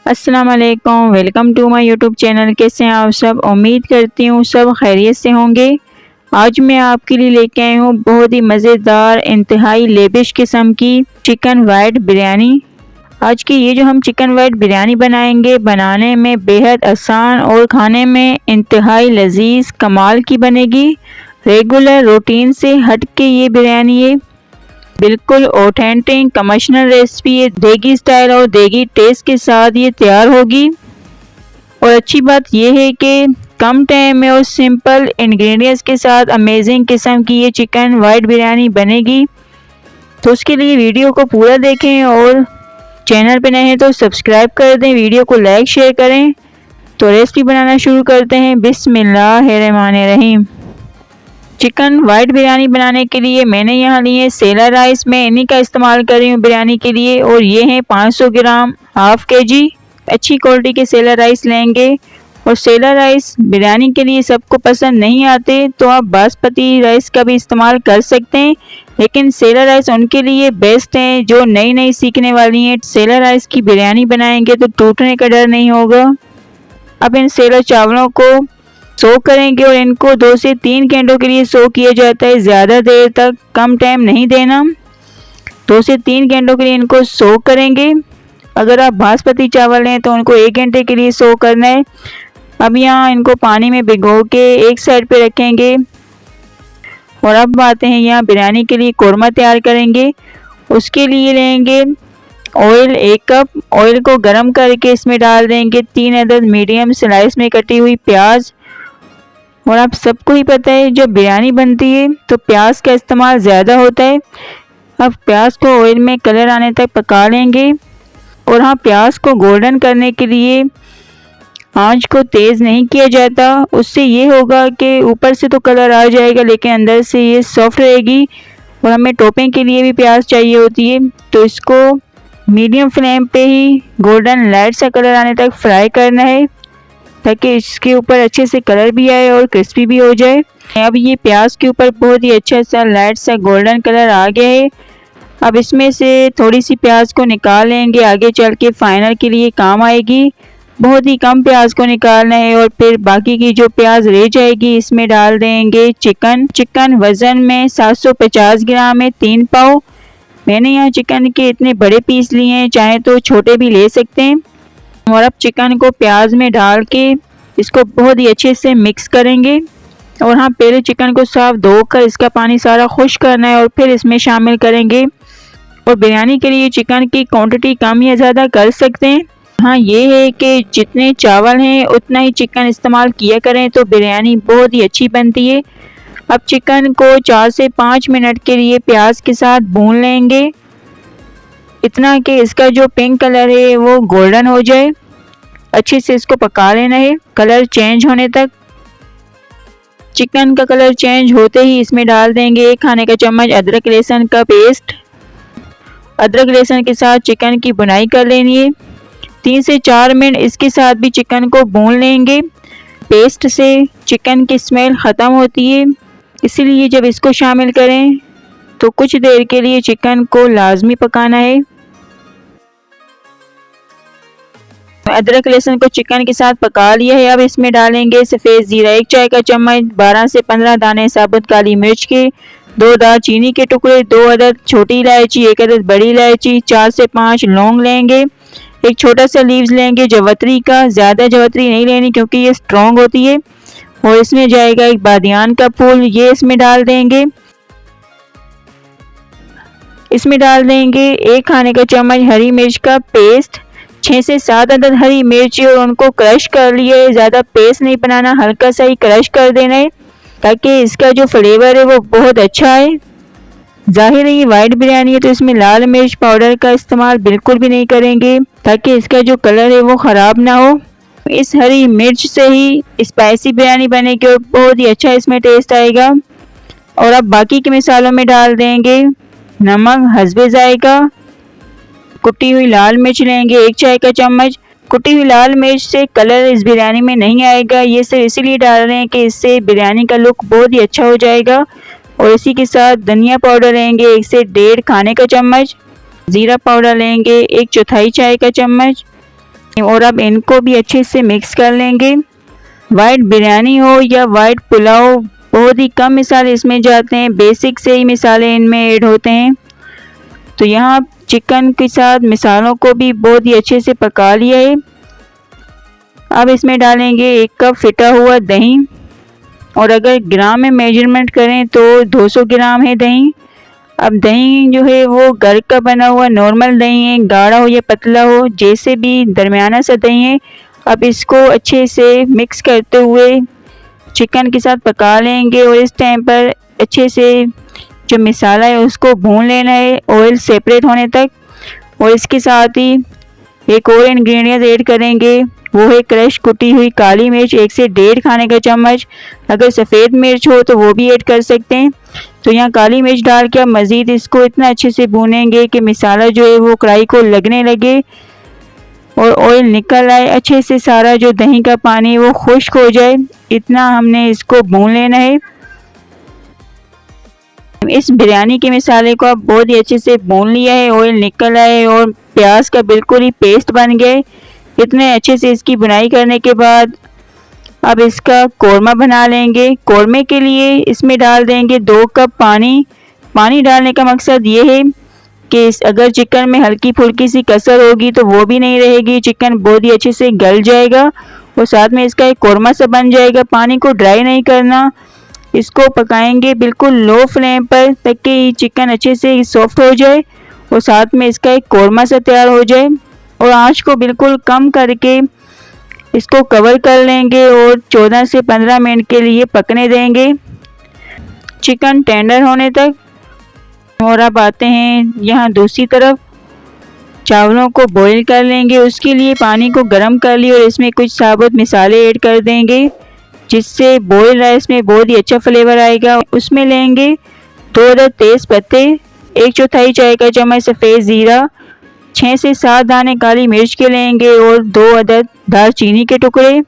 अस्सलाम वालेकुम, welcome to my YouTube channel. कैसे हैं आप सब? उम्मीद करती हूँ सब खैरियत से होंगे। आज मैं आपके लिए लेके आई हूँ बहुत ही मज़ेदार इंतहाई लेविश किस्म की चिकन वाइट बिरयानी। आज की ये जो हम चिकन वाइट बिरयानी बनाएंगे, बनाने में बेहद आसान और खाने में इंतहाई लजीज कमाल की बनेगी। रेगुलर रूटीन से हट के ये बिरयानी है बिल्कुल ऑथेंटिक कमर्शियल रेसिपी है। देगी स्टाइल और देगी टेस्ट के साथ ये तैयार होगी। और अच्छी बात यह है कि कम टाइम में और सिंपल इंग्रेडिएंट्स के साथ अमेजिंग किस्म की ये चिकन वाइट बिरयानी बनेगी। तो उसके लिए वीडियो को पूरा देखें और चैनल पे नए हैं तो सब्सक्राइब कर दें, वीडियो को लाइक शेयर करें। तो रेसिपी बनाना शुरू करते हैं। बिस्मिल्लाहिर्रहमानिर्रहीम। चिकन वाइट बिरयानी बनाने के लिए मैंने यहाँ लिए सेला राइस। मैं इन्हीं का इस्तेमाल कर रही हूँ बिरयानी के लिए। और ये हैं 500 ग्राम, हाफ केजी अच्छी क्वालिटी के सेला राइस लेंगे। और सेला राइस बिरयानी के लिए सबको पसंद नहीं आते तो आप बासमती राइस का भी इस्तेमाल कर सकते हैं, लेकिन सेला राइस उनके लिए बेस्ट हैं जो नई नई सीखने वाली हैं। सेला राइस की बिरयानी बनाएंगे तो टूटने का डर नहीं होगा। अब इन सेला चावलों को सो करेंगे और इनको 2 से 3 घंटों के लिए सो किया जाता है, ज़्यादा देर तक कम टाइम नहीं देना। 2 से 3 घंटों के लिए इनको सो करेंगे। अगर आप बासमती चावल हैं तो उनको 1 घंटे के लिए सो करना है। अब यहाँ इनको पानी में भिगो के एक साइड पे रखेंगे। और अब आते हैं यहाँ बिरयानी के लिए कोरमा तैयार करेंगे। उसके लिए लेंगे ऑयल 1 कप। ऑयल को गर्म करके इसमें डाल देंगे 3 अदद मीडियम स्लाइस में कटी हुई प्याज। और आप सबको ही पता है जब बिरयानी बनती है तो प्याज का इस्तेमाल ज़्यादा होता है। अब प्याज को ऑयल में कलर आने तक पका लेंगे। और हाँ, प्याज को गोल्डन करने के लिए आंच को तेज़ नहीं किया जाता। उससे ये होगा कि ऊपर से तो कलर आ जाएगा लेकिन अंदर से ये सॉफ्ट रहेगी। और हमें टॉपिंग के लिए भी प्याज चाहिए होती है, तो इसको मीडियम फ्लेम पे ही गोल्डन लाइट सा कलर आने तक फ्राई करना है ताकि इसके ऊपर अच्छे से कलर भी आए और क्रिस्पी भी हो जाए। अब ये प्याज के ऊपर बहुत ही अच्छा सा लाइट सा गोल्डन कलर आ गया है। अब इसमें से थोड़ी सी प्याज को निकाल लेंगे, आगे चल के फाइनल के लिए काम आएगी। बहुत ही कम प्याज को निकालना है और फिर बाकी की जो प्याज रह जाएगी इसमें डाल देंगे चिकन वज़न में 750 ग्राम है, 3 पाव। मैंने यहाँ चिकन के इतने बड़े पीस लिए हैं, चाहे तो छोटे भी ले सकते हैं। और अब चिकन को प्याज में डाल के इसको बहुत ही अच्छे से मिक्स करेंगे। और हाँ, पहले चिकन को साफ धोकर इसका पानी सारा खुश्क करना है और फिर इसमें शामिल करेंगे। और बिरयानी के लिए चिकन की क्वांटिटी कम या ज़्यादा कर सकते हैं। हाँ, ये है कि जितने चावल हैं उतना ही चिकन इस्तेमाल किया करें तो बिरयानी बहुत ही अच्छी बनती है। अब चिकन को 4 से 5 मिनट के लिए प्याज के साथ भून लेंगे, इतना कि इसका जो पिंक कलर है वो गोल्डन हो जाए। अच्छे से इसको पका लेना है कलर चेंज होने तक। चिकन का कलर चेंज होते ही इसमें डाल देंगे 1 खाने का चम्मच अदरक लहसुन का पेस्ट। अदरक लहसुन के साथ चिकन की बुनाई कर लेनी है। 3 से 4 मिनट इसके साथ भी चिकन को भून लेंगे। पेस्ट से चिकन की स्मेल ख़त्म होती है, इसीलिए जब इसको शामिल करें तो कुछ देर के लिए चिकन को लाजमी पकाना है। अदरक लहसुन को चिकन के साथ पका लिया है। अब इसमें डालेंगे सफ़ेद ज़ीरा 1 चाय का चम्मच, 12 से 15 दाने साबुत काली मिर्च के, 2 दालचीनी के टुकड़े, 2 अदद छोटी इलायची, 1 अदद बड़ी इलायची, 4 से 5 लौंग लेंगे, एक छोटा सा लीव्स लेंगे जवत्री का। ज़्यादा जवत्री नहीं लेनी क्योंकि ये स्ट्रॉन्ग होती है। और इसमें जाएगा 1 बादियान का फूल, ये इसमें डाल देंगे। इसमें डाल देंगे 1 खाने का चम्मच हरी मिर्च का पेस्ट, 6 से 7 अदद हरी मिर्ची और उनको क्रश कर लिए। ज़्यादा पेस्ट नहीं बनाना, हल्का सा ही क्रश कर देना है ताकि इसका जो फ्लेवर है वो बहुत अच्छा है। जाहिर है ये वाइट बिरयानी है तो इसमें लाल मिर्च पाउडर का इस्तेमाल बिल्कुल भी नहीं करेंगे ताकि इसका जो कलर है वो ख़राब ना हो। इस हरी मिर्च से ही स्पाइसी बिरयानी बनेगी और बहुत ही अच्छा इसमें टेस्ट आएगा। और अब बाकी के मसालों में डाल देंगे नमक हस्बे जायका, कुटी हुई लाल मिर्च लेंगे 1 चाय का चम्मच। कुटी हुई लाल मिर्च से कलर इस बिरयानी में नहीं आएगा, ये सिर्फ इसीलिए डाल रहे हैं कि इससे बिरयानी का लुक बहुत ही अच्छा हो जाएगा। और इसी के साथ धनिया पाउडर लेंगे 1 से 1.5 खाने का चम्मच, ज़ीरा पाउडर लेंगे 1/4 चाय का चम्मच। और अब इनको भी अच्छे से मिक्स कर लेंगे। वाइट बिरयानी हो या वाइट पुलाव, बहुत ही कम मसाले इसमें जाते हैं, बेसिक से ही मसाले इनमें ऐड होते हैं। तो यहाँ चिकन के साथ मसालों को भी बहुत ही अच्छे से पका लिया है। अब इसमें डालेंगे 1 कप फिटा हुआ दही, और अगर ग्राम में मेजरमेंट करें तो 200 ग्राम है दही। अब दही जो है वो घर का बना हुआ नॉर्मल दही है, गाढ़ा हो या पतला हो, जैसे भी दरमियाना सा दही है। अब इसको अच्छे से मिक्स करते हुए चिकन के साथ पका लेंगे, और इस टाइम पर अच्छे से जो मसाला है उसको भून लेना है ऑयल सेपरेट होने तक। और इसके साथ ही एक और इंग्रेडिएंट ऐड करेंगे, वो है क्रश कुटी हुई काली मिर्च, 1 से 1.5 खाने का चम्मच। अगर सफ़ेद मिर्च हो तो वो भी ऐड कर सकते हैं। तो यहाँ काली मिर्च डाल के अब मज़ीद इसको इतना अच्छे से भूनेंगे कि मसाला जो है वो कढ़ाई को लगने लगे और ऑयल निकल आए, अच्छे से सारा जो दही का पानी वो खुश्क हो जाए, इतना हमने इसको भून लेना है। इस बिरयानी के मसाले को अब बहुत ही अच्छे से भून लिया है, ऑयल निकल आए और प्याज का बिल्कुल ही पेस्ट बन गए। इतने अच्छे से इसकी बुनाई करने के बाद अब इसका कोरमा बना लेंगे। कोरमे के लिए इसमें डाल देंगे 2 कप पानी। पानी डालने का मकसद ये है कि अगर चिकन में हल्की फुल्की सी कसर होगी तो वो भी नहीं रहेगी, चिकन बहुत ही अच्छे से गल जाएगा और साथ में इसका एक कोरमा सा बन जाएगा। पानी को ड्राई नहीं करना, इसको पकाएंगे बिल्कुल लो फ्लेम पर ताकि चिकन अच्छे से सॉफ्ट हो जाए और साथ में इसका एक कोरमा सा तैयार हो जाए। और आंच को बिल्कुल कम करके इसको कवर कर लेंगे और 14 से 15 मिनट के लिए पकने देंगे, चिकन टेंडर होने तक। और अब आते हैं यहाँ दूसरी तरफ, चावलों को बॉईल कर लेंगे। उसके लिए पानी को गर्म कर लिया और इसमें कुछ साबुत मसाले ऐड कर देंगे, जिससे बॉयल राइस में बहुत ही अच्छा फ्लेवर आएगा। उसमें लेंगे 2 अदद तेज़ पत्ते, 1/4 चाय का चम्मच सफ़ेद ज़ीरा, 6 से 7 दाने काली मिर्च के लेंगे और 2 अदद दालचीनी के टुकड़े,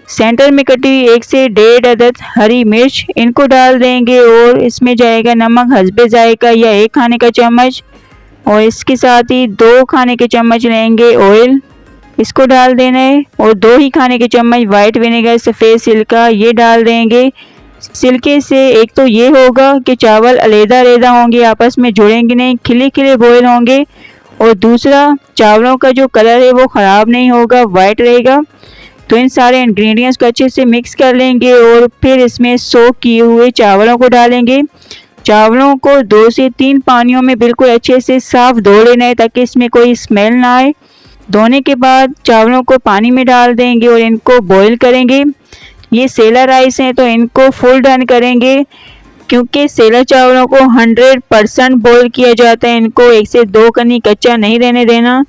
सेंटर में कटी 1 से 1.5 अदद हरी मिर्च, इनको डाल देंगे। और इसमें जाएगा नमक हस्बे जायका या 1 खाने का चम्मच, और इसके साथ ही 2 खाने के चम्मच लेंगे ऑयल, इसको डाल देना है। और 2 ही खाने के चम्मच वाइट विनेगर सफ़ेद सिल्का, ये डाल देंगे। सिल्के से एक तो ये होगा कि चावल अलग-अलग होंगे, आपस में जुड़ेंगे नहीं, खिले खिले बॉयल होंगे। और दूसरा, चावलों का जो कलर है वो ख़राब नहीं होगा, वाइट रहेगा। तो इन सारे इंग्रेडिएंट्स को अच्छे से मिक्स कर लेंगे और फिर इसमें सोक किए हुए चावलों को डालेंगे। चावलों को 2 से 3 पानियों में बिल्कुल अच्छे से साफ़ धो लेना है ताकि इसमें कोई स्मेल ना आए। धोने के बाद चावलों को पानी में डाल देंगे और इनको बॉईल करेंगे। ये सेला राइस हैं तो इनको फुल डन करेंगे, क्योंकि सेला चावलों को 100% बॉईल किया जाता है। इनको 1 से 2 कनी कच्चा नहीं रहने देना,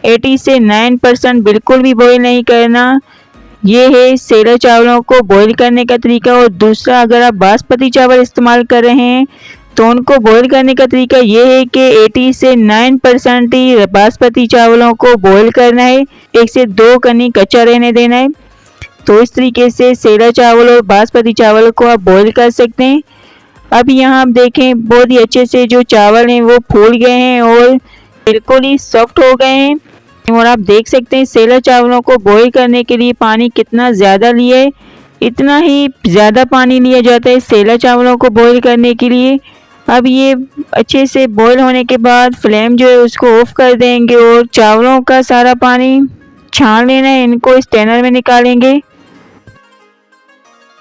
80 से 9% बिल्कुल भी बॉईल नहीं करना। ये है सेला चावलों को बॉईल करने का तरीका। और दूसरा, अगर आप बासमती चावल इस्तेमाल कर रहे हैं तो उनको बॉईल करने का तरीका ये है कि 80 से 9% ही बासमती चावलों को बॉईल करना है, 1 से 2 कनी कच्चा रहने देना है। तो इस तरीके से सेला चावल और बासमती चावल को आप बॉईल कर सकते हैं। अब यहाँ आप देखें बहुत ही अच्छे से जो चावल हैं वो फूल गए हैं और बिल्कुल ही सॉफ्ट हो गए हैं। और आप देख सकते हैं सेला चावलों को बॉईल करने के लिए पानी कितना ज़्यादा लिया है, इतना ही ज़्यादा पानी लिया जाता है सेला चावलों को बॉईल करने के लिए। अब ये अच्छे से बॉईल होने के बाद फ्लेम जो है उसको ऑफ कर देंगे और चावलों का सारा पानी छान लेना है, इनको स्ट्रेनर में निकालेंगे।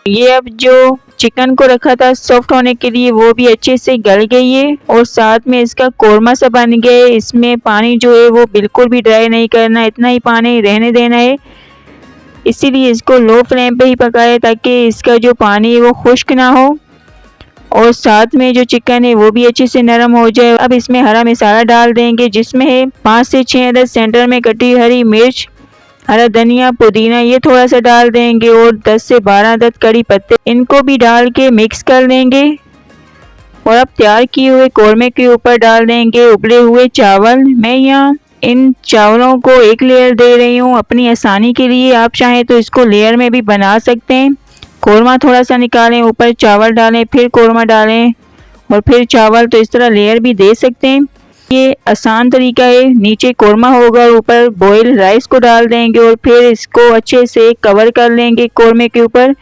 ये अब जो चिकन को रखा था सॉफ्ट होने के लिए वो भी अच्छे से गल गई है और साथ में इसका कोरमा सा बन गया है। इसमें पानी जो है वो बिल्कुल भी ड्राई नहीं करना, इतना ही पानी रहने देना है। इसीलिए इसको लो फ्लेम पे ही पकाए ताकि इसका जो पानी है वो खुश्क ना हो और साथ में जो चिकन है वो भी अच्छे से नरम हो जाए। अब इसमें हरा मसाला डाल देंगे, जिसमें है 5 से 6 अदद सेंटर में कटी हरी मिर्च, हरा धनिया, पुदीना, ये थोड़ा सा डाल देंगे और 10 से 12 अदद कड़ी पत्ते, इनको भी डाल के मिक्स कर देंगे। और अब तैयार किए हुए कोरमे के ऊपर डाल देंगे उबले हुए चावल। मैं यहाँ इन चावलों को एक लेयर दे रही हूँ अपनी आसानी के लिए, आप चाहें तो इसको लेयर में भी बना सकते हैं। कोरमा थोड़ा सा निकालें, ऊपर चावल डालें, फिर कोरमा डालें और फिर चावल, तो इस तरह लेयर भी दे सकते हैं। ये आसान तरीका है। नीचे कोरमा होगा और ऊपर बॉयल राइस को डाल देंगे और फिर इसको अच्छे से कवर कर लेंगे कोरमे के ऊपर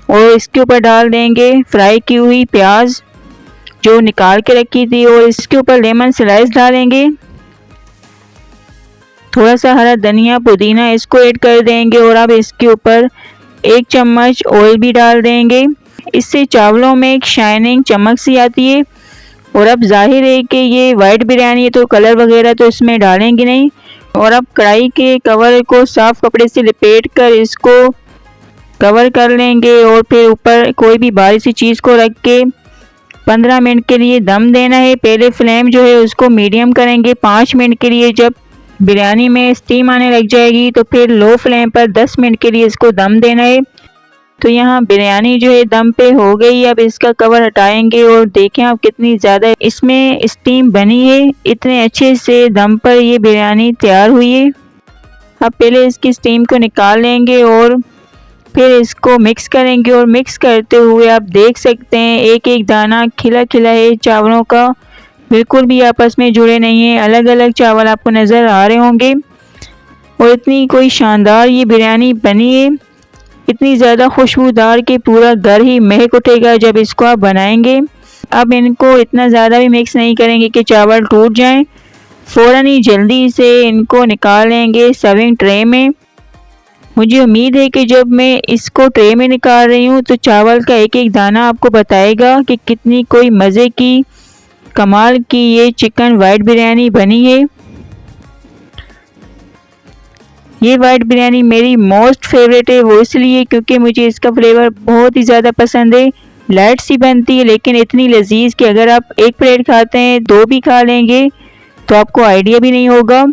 और इसके ऊपर डाल देंगे फ्राई की हुई प्याज जो निकाल के रखी थी और इसके ऊपर लेमन स्लाइस डालेंगे, थोड़ा सा हरा धनिया पुदीना इसको ऐड कर देंगे और अब इसके ऊपर 1 चम्मच ऑयल भी डाल देंगे। इससे चावलों में एक शाइनिंग चमक सी आती है। और अब जाहिर है कि ये वाइट बिरयानी है तो कलर वगैरह तो इसमें डालेंगे नहीं। और अब कढ़ाई के कवर को साफ कपड़े से लपेट कर इसको कवर कर लेंगे और फिर ऊपर कोई भी भारी सी चीज़ को रख के 15 मिनट के लिए दम देना है। पहले फ्लेम जो है उसको मीडियम करेंगे 5 मिनट के लिए। जब बिरयानी में स्टीम आने लग जाएगी तो फिर लो फ्लेम पर 10 मिनट के लिए इसको दम देना है। तो यहाँ बिरयानी जो है दम पे हो गई। अब इसका कवर हटाएंगे और देखें आप कितनी ज़्यादा इसमें स्टीम बनी है, इतने अच्छे से दम पर ये बिरयानी तैयार हुई है। अब पहले इसकी स्टीम को निकाल लेंगे और फिर इसको मिक्स करेंगे और मिक्स करते हुए आप देख सकते हैं एक एक दाना खिला खिला है चावलों का, बिल्कुल भी आपस में जुड़े नहीं है, अलग अलग चावल आपको नज़र आ रहे होंगे। और इतनी कोई शानदार ये बिरयानी बनी है, इतनी ज़्यादा खुशबूदार कि पूरा घर ही महक उठेगा जब इसको आप बनाएंगे। अब इनको इतना ज़्यादा भी मिक्स नहीं करेंगे कि चावल टूट जाएं, फ़ौरन ही जल्दी से इनको निकाल लेंगे सर्विंग ट्रे में। मुझे उम्मीद है कि जब मैं इसको ट्रे में निकाल रही हूँ तो चावल का एक एक दाना आपको बताएगा कि कितनी कोई मज़े की कमाल की ये चिकन वाइट बिरयानी बनी है। ये वाइट बिरयानी मेरी मोस्ट फेवरेट है, वो इसलिए क्योंकि मुझे इसका फ्लेवर बहुत ही ज़्यादा पसंद है। लाइट सी बनती है लेकिन इतनी लजीज कि अगर आप एक प्लेट खाते हैं 2 भी खा लेंगे तो आपको आइडिया भी नहीं होगा।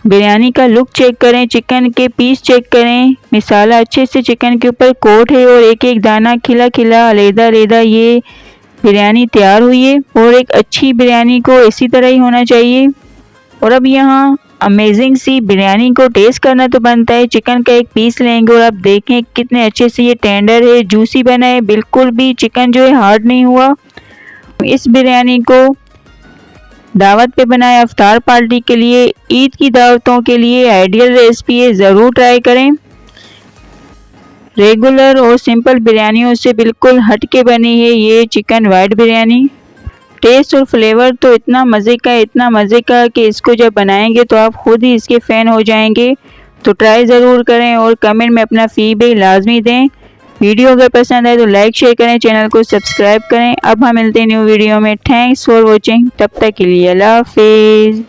बिरयानी का लुक चेक करें, चिकन के पीस चेक करें, मसाला अच्छे से चिकन के ऊपर कोट है और एक एक दाना खिला खिला अलहदा अलहदा ये बिरयानी तैयार हुई है। और एक अच्छी बिरयानी को इसी तरह ही होना चाहिए। और अब यहाँ अमेजिंग सी बिरयानी को टेस्ट करना तो बनता है। चिकन का एक पीस लेंगे और आप देखें कितने अच्छे से ये टेंडर है, जूसी बना है, बिल्कुल भी चिकन जो है हार्ड नहीं हुआ। इस बिरयानी को दावत पे बनाए, अफ्तार पार्टी के लिए, ईद की दावतों के लिए आइडियल रेसिपी है, ज़रूर ट्राई करें। रेगुलर और सिंपल बिरयानियों से बिल्कुल हट के बनी है ये चिकन वाइट बिरयानी। टेस्ट और फ्लेवर तो इतना मज़े का, इतना मज़े का कि इसको जब बनाएंगे तो आप खुद ही इसके फ़ैन हो जाएंगे। तो ट्राई ज़रूर करें और कमेंट में अपना फीडबैक लाजमी दें। वीडियो अगर पसंद आए तो लाइक शेयर करें, चैनल को सब्सक्राइब करें। अब हम मिलते हैं न्यू वीडियो में। थैंक्स फॉर वॉचिंग, तब तक के लिए अल्लाह हाफिज़।